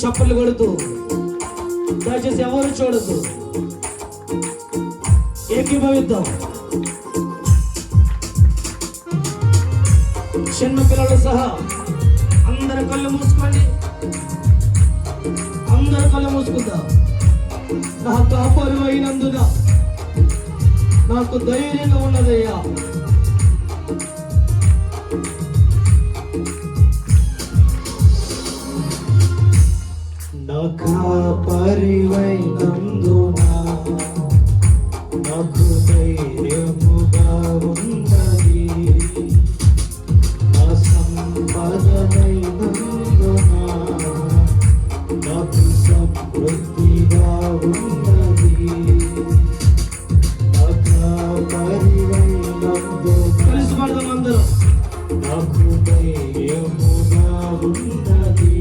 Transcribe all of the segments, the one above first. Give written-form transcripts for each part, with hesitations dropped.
చప్పట్లు కొడుతూ దయచేసి ఎవరు చూడద్దు, ఏకీభవిద్దాం. చిన్న పిల్లలు సహా అందరు కళ్ళు మూసుకోండి, అందరు కళ్ళు మూసుకుందాం. నా కాపరు అయినందున నాకు ధైర్యంగా ఉన్నదయ్యా. నా కాపరివైనందున నాకు ధైర్యముగా ఉన్నది. నా సంపదనైనందున నాకు సమృద్ధిగా ఉన్నది. నా కాపరివైనందున కలిసి పడదాం అందరూ. నాకు ధైర్యముగా ఉన్నది.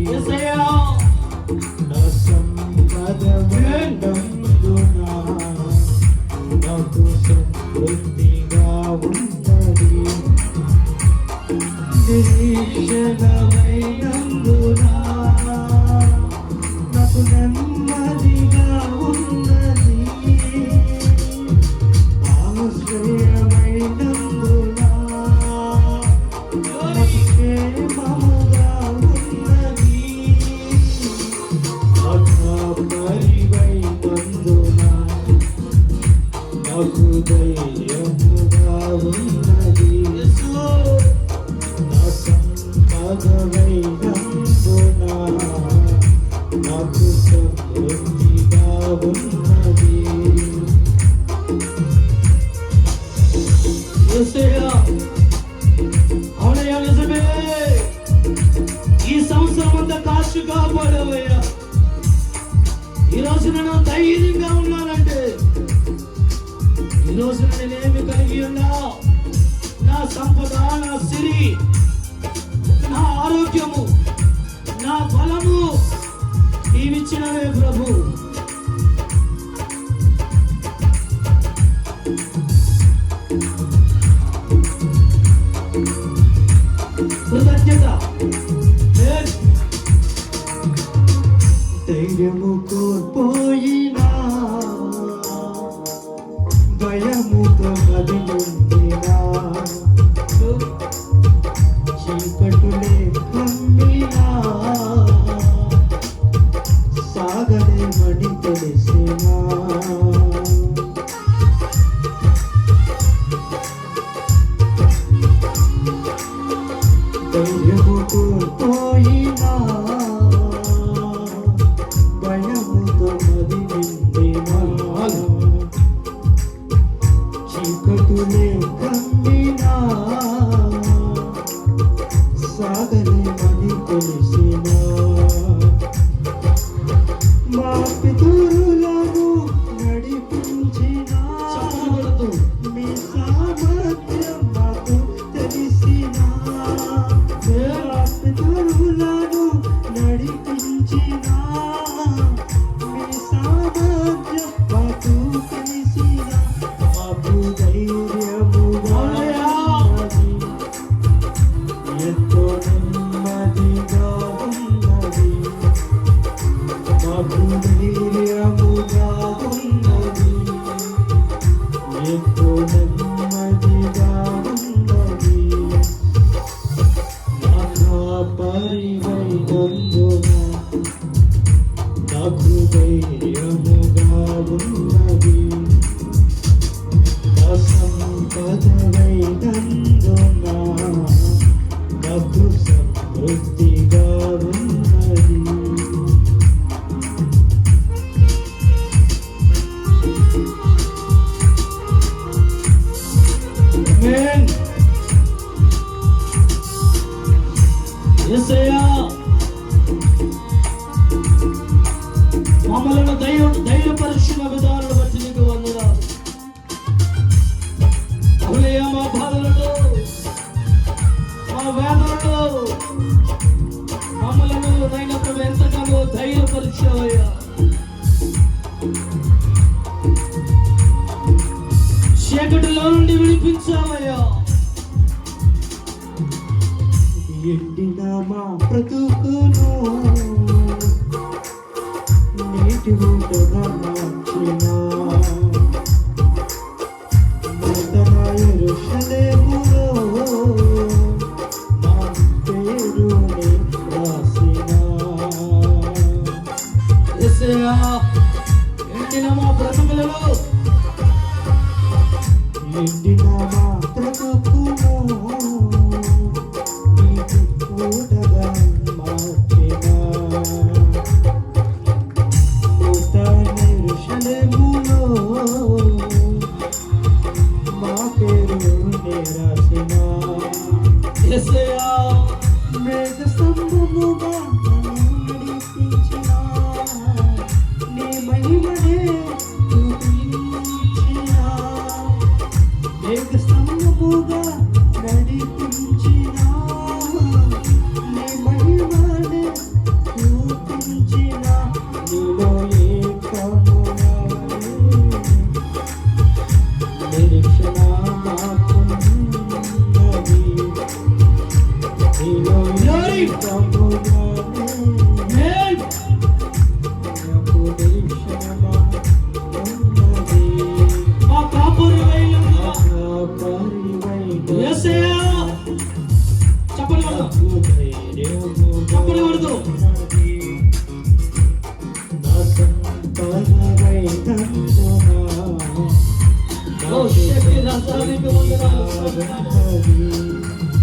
నా సంపదనైనందున నాకు సమృద్ధిగా ఉన్నది. నిరీక్షణమైనందున నాకు నెమ్మదిగా ఉన్నది. ఆశ్రయమైనందున నాకు క్షేమముగా ఉన్నది. నా కాపరివైనందున నాకు ధైర్యముగా ఉన్నది. నా సంపదనైనందున నాకు సమృద్ధిగా ఉన్నది. అవునయ్యా, నిజమే. ఈ సంవత్సరం అంతా కాశు కాపాడవయ్యా. ఈరోజు నేను ధైర్యంగా ఉన్నానంటే ఈరోజు నేనేమి కలిగి ఉన్నా? నా సంపద, నా సిరి, నా ఆరోగ్యము, నా బలము నీవిచ్చినవే ప్రభు. కృతజ్ఞత. ధైర్యము కోల్పోయినా, భయముతో మదిలిందినా, చీకటులే కమ్మినా, సాగలేమని తెలిసినా, ధైర్యము కోల్పోయినా, భయముతో మదిలిందినా, చీకటులే కమ్మినా, సాగలేమని తెలిసినా, మా పితరులను నడిపించినా, మీ సామర్థ్యం మాకు తెలిసినా, మా పితరులను నడిపించినా, మీ సామర్థ్యం మాకు తెలిసినా, మాకు ధైర్యముగా ఉన్నది. ఎంతో నెమ్మదిగా ఉన్నది. మాకు ధైర్యముగా ఉన్నది. ఎంతో నెమ్మదిగా ఉన్నది. నా కాపరివైనందున నాకు ధైర్యముగా ఉన్నది. నా సంపదనైనందున నాకు సమృద్ధిగా ఉన్నది. ఆమేన్. యేసయ్యా, మమ్మలను ధైర్యపరిచిన విధానాన్ని బట్టి నీకు వందనాలు. అవునయ్యా, మా బాధలలో, మా వేదనలో మమ్మలను నైనప్పుడు ఎంతగానో ధైర్యపరిచావయ్యా. చీకటిలో నుండి విడిపించావయ్యా. ఎండిన మా బ్రతుకును నీటి ఊటగా మార్చిన నూతన యెరూషలేములో నా పేరుని రాసిన యేసయ్యా ఎండిన మా బ్రతుకులలో ఎండిన మాత్రకును నీటి ఊటగా మార్చిన నూతన యెరూషలేములో మా పేరుని రాసిన యేసయ్యా మేఘ స్తంభముగా నన్ను నడిపించిన నీ మహిమనే చూపించిన మేఘ స్తంభముగా నడిపించిన నీ మహిమనే చూపించిన నీలో ఏకముగా నిరీక్షణ నాకున్నది నీలో ఏకముగా మేల్ నాకు నిరీక్షణ ఉన్నది మా కాపురి వేలందుగా పరివైన యేసయ్యా చెప్పలు కొడదు చెప్పలు కొడదు ఓ శక్తి రసానికి వందనాలు